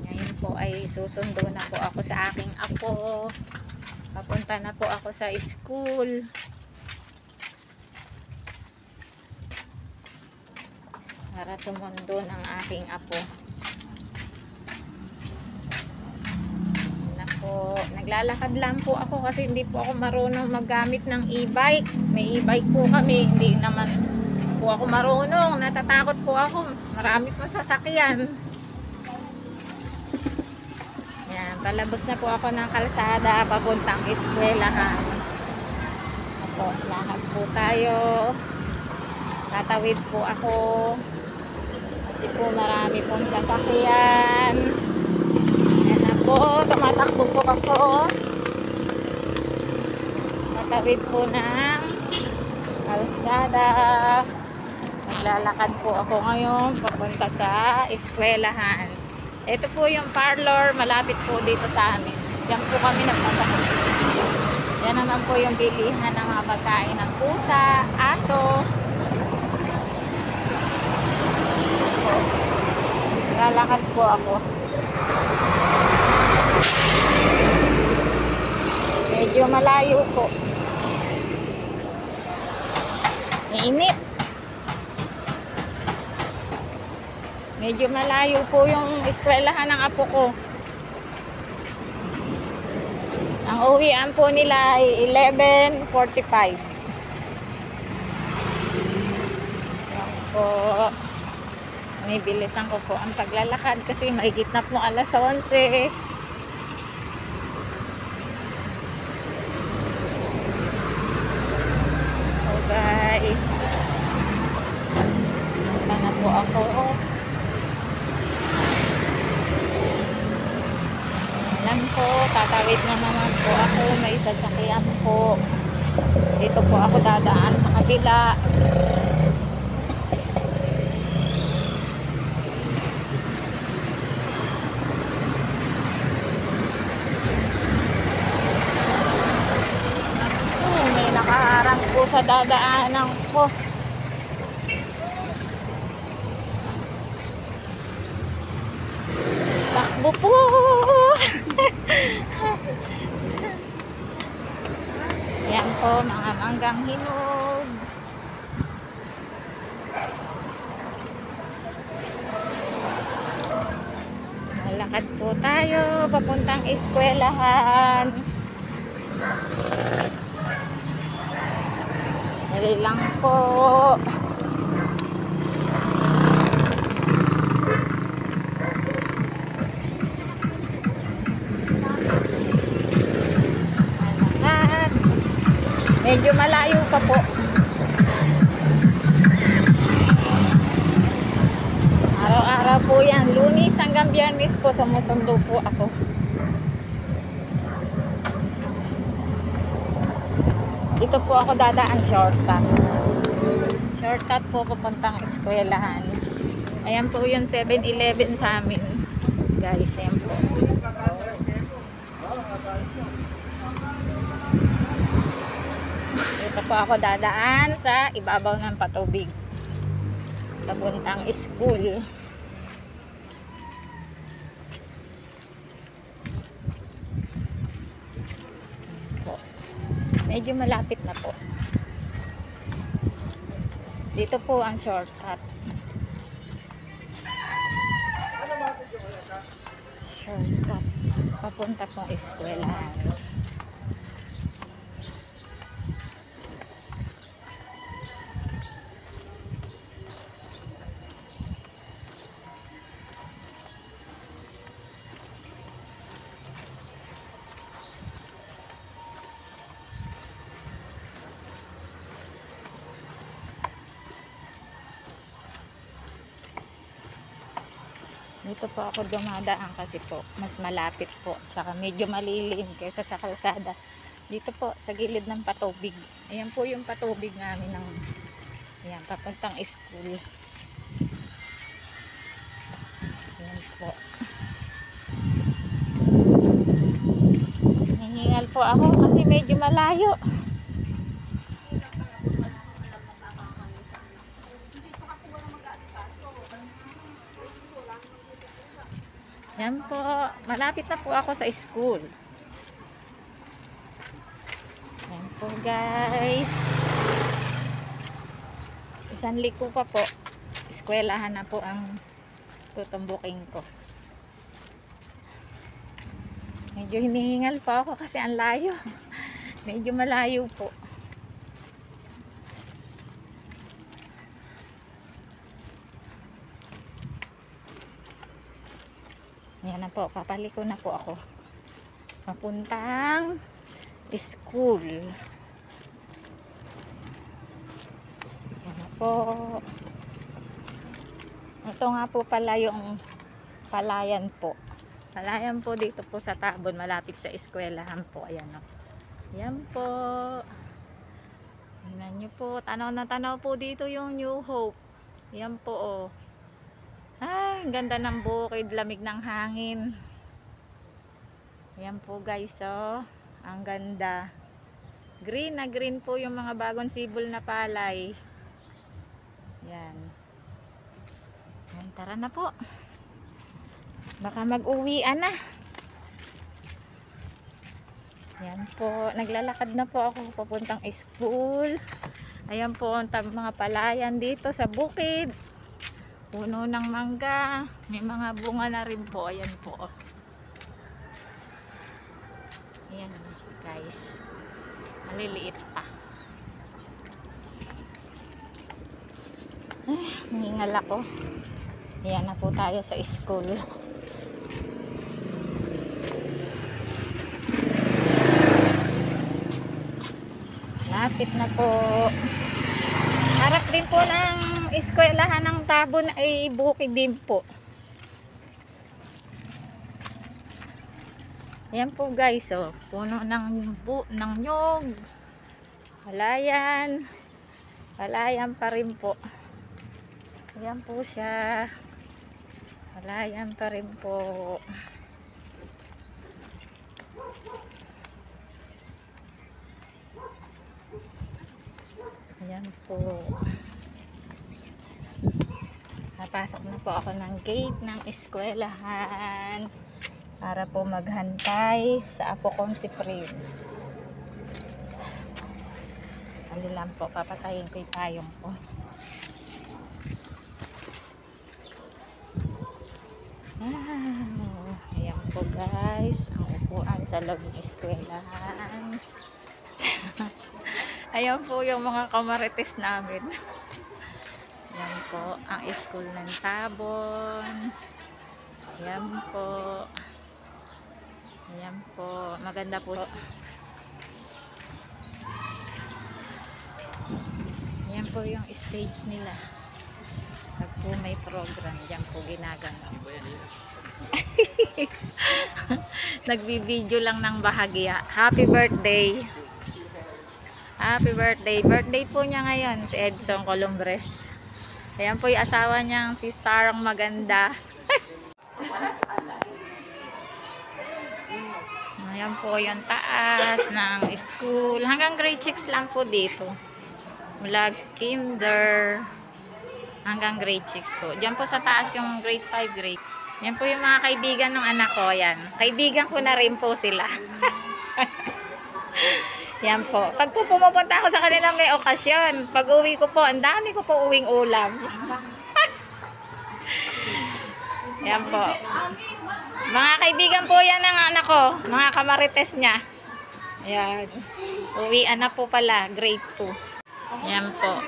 Ngayon po ay susundo na po ako sa aking apo. Papunta na po ako sa school. Para sumundo ng aking apo. Naglalakad lang po ako kasi hindi po ako marunong maggamit ng e-bike. May e-bike po kami, hindi naman po ako marunong. Natatakot po ako. Marami po sasakyan. Yan, palabos na po ako ng kalsada papuntang eskwelahan. Opo, lakad po tayo. Tatawid po ako. Kasi po marami pong sasakyan. Yan na po, tumatakbo po ako. Tatawid po ng kalsada. Naglalakad po ako ngayon papunta sa eskwelahan. Ito po yung parlor, malapit po dito sa amin. Diyan po kami nagpunta. Yan naman po yung bilihan ng mga pagkain ng pusa, aso. Naglalakad po ako. Medyo malayo po. Mainit. Medyo malayo po yung eskwelahan ng apo ko. Ang uwian po nila ay 11:45. Yan po. Nibilisan ko po ang paglalakad kasi mahigit na po 11:00. Oh guys. Punta na po ako. Alam po, tatawid na naman po ako. May sasakyan po. Dito po ako dadaan sa kabila. May nakaharang po sa dadaanan ko. Takbo po! Yan po, mga manggang hinog. Malakad po tayo papuntang eskwelahan. Dali lang po. Medyo malayo pa po. Araw-araw po yan. Lunes hanggang Biyernes po sumusundo po ako. Dito po ako dadaan shortcut. Shortcut po papuntang eskwelahan. Ayan po yung 7-Eleven sa amin. Guys, ayan po. Dito po ako dadaan sa ibabaw ng patubig. Papuntang school. Medyo malapit na po. Dito po ang shortcut. Shortcut. Papunta pong eskwelahan. Dito po ako dumadaan kasi po mas malapit po, tsaka medyo malilim kaysa sa kalsada. Dito po sa gilid ng patubig. Ayan po yung patubig namin ng ayan, papuntang school. Ayan po. Hihingal po ako kasi medyo malayo. Yan po. Malapit na po ako sa school. Yan po guys. Isang liko pa po. Eskwelahan na po ang tutumbukin ko. Medyo hinihingal pa ako kasi ang layo. Medyo malayo po. Yan na po, papaliko na po ako. Papuntang school. Yan na po. Ito nga po pala yung palayan po. Palayan po dito po sa Tabon, malapit sa eskwelahan po. Ayan o. Yan po. Tingnan nyo po. Tanaw na tanaw po dito yung New Hope. Yan po o. Ay, ang ganda ng bukid, lamig ng hangin. Ayan po guys, oh. Ang ganda. Green na green po yung mga bagong sibol na palay. Yan. Yan, tara na po. Baka mag-uwian na. Yan po, naglalakad na po ako papuntang school. Ayan po ang mga palayan dito sa bukid. Puno ng mangga, may mga bunga na rin po. Ayan po. Ayan guys, maliliit pa. Hingal ako. Ayan na po tayo sa school. Lapit na po. Harap din po ng eskwelahan ng Tabon ay bukid din po. Ayan po guys, oh, puno ng nyog. Palayan. Palayan pa rin po. Ayan po siya. Palayan pa rin po. Ayan po. Napasok na po ako ng gate ng eskwelahan para po maghantay sa apo kong si Prince. Hindi lang po, papatayin ko yung payong ko. Ayan po guys, ang upuan sa loob ng eskwelahan. Ayan po yung mga kamarites namin. Ayan po ang school ng Tabon. Ayan po. Ayan po, maganda po. Ayan po yung stage nila. Pag po may program, diyan po ginagawa. Nagbibideo lang ng bahagya. Happy birthday. Happy birthday. Birthday po niya ngayon, si Edson Columbres. Ayan po yung asawa niyang si Sarang Maganda. Ayan po yung taas ng school. Hanggang grade 6 lang po dito. Mula kinder hanggang grade 6 po. Diyan po sa taas yung grade 5, grade. Yan po yung mga kaibigan ng anak ko. Yan. Kaibigan ko na rin po sila. Yan po. Pag po pumupunta ako sa kanila may okasyon, pag uwi ko po, ang dami ko po uwing ulam. Yan po. Mga kaibigan po yan ng anak ko. Mga kamarites niya. Yan. Uwian na po pala. Grade 2. Yan po.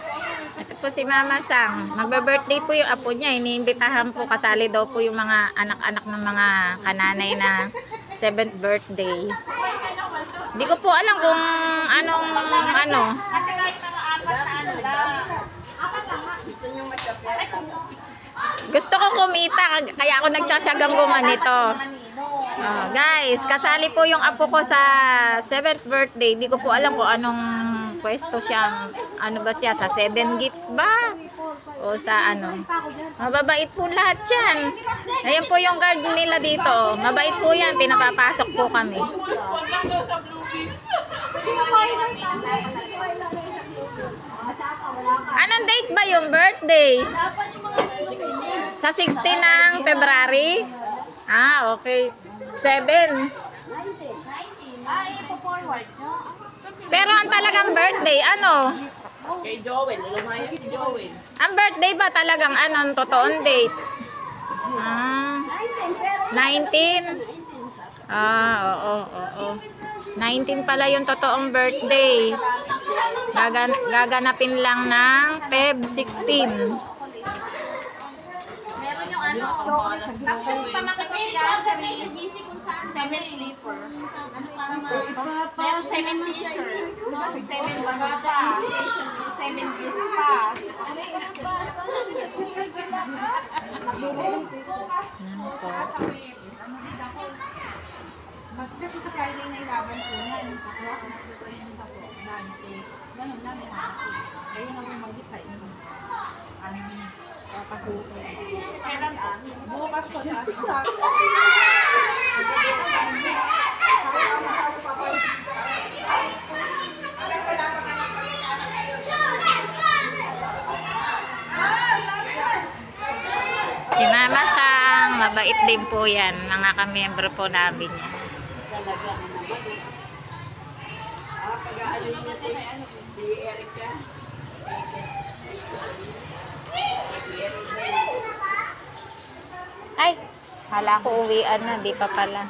Ito po si Mama Sang. Magbe-birthday po yung apo niya. Iniimbitahan po. Kasali daw po yung mga anak-anak ng mga kananay na 7th birthday. Hindi ko po alam kung anong ano. Gusto ko kumita kaya ako nagtsatsagang gumanito. Oh, guys, kasali po yung apo ko sa 7th birthday. Hindi ko po alam kung anong pwesto siya. Ano ba siya? Sa 7 gifts ba? O sa ano? Mababait po lahat yan. Ayan po yung guard nila dito. Mabait po yan. Pinapapasok po kami. Anong date ba yung birthday? Sa 16 ng February? Ah, okay. 7. Ay, ipo-forward nyo. Pero ang talagang birthday, ano? Kay Joel, lumaya si Joel. Ang birthday ba talagang ano, ang totoong date? Ah, 19? Ah, oo. 19 pala yung totoong birthday. Gaganapin lang ng Feb 16. Meron yung ano, actually, pamangkin ko si Ashley, 7 sleeper. Meron 7 t-shirt, 7 baga pa, 7 gift pa. Kasi sa Friday na ilaban ko na, yung tapos, nagtatrain sa po, Wednesday, ganun lang yung happy. Ayun ako mag-decide mo. Ano, papasukin. Bukas ko sa Si Mama Sang, mabait din po yan. Mga kamiyembro po namin yan. Si Erica. Ay, hala ko uwian na, di pa pala.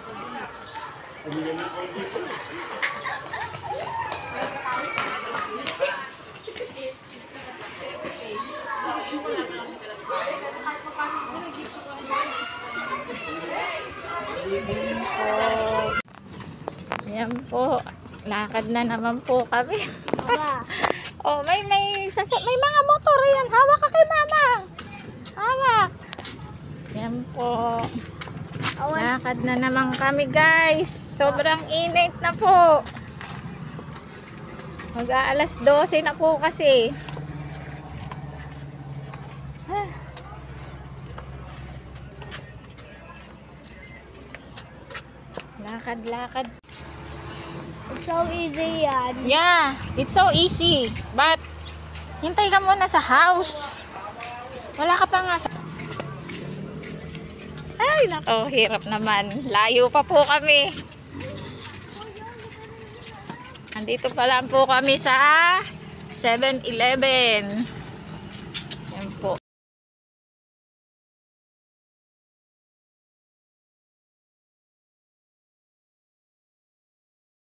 Yan po. Lakad na naman po kami. Oh, may mga motor yan. Hawak ka kay Mama. Hawak. Yan po. Lakad na naman kami, guys. Sobrang init na po. Mag-aalas 12 na po kasi. Lakad. It's so easy yan. Yeah, it's so easy. But, hintay ka muna sa house. Wala ka pa nga sa... Ay, nako, hirap naman. Layo pa po kami. Nandito pa lang po kami sa 7-Eleven.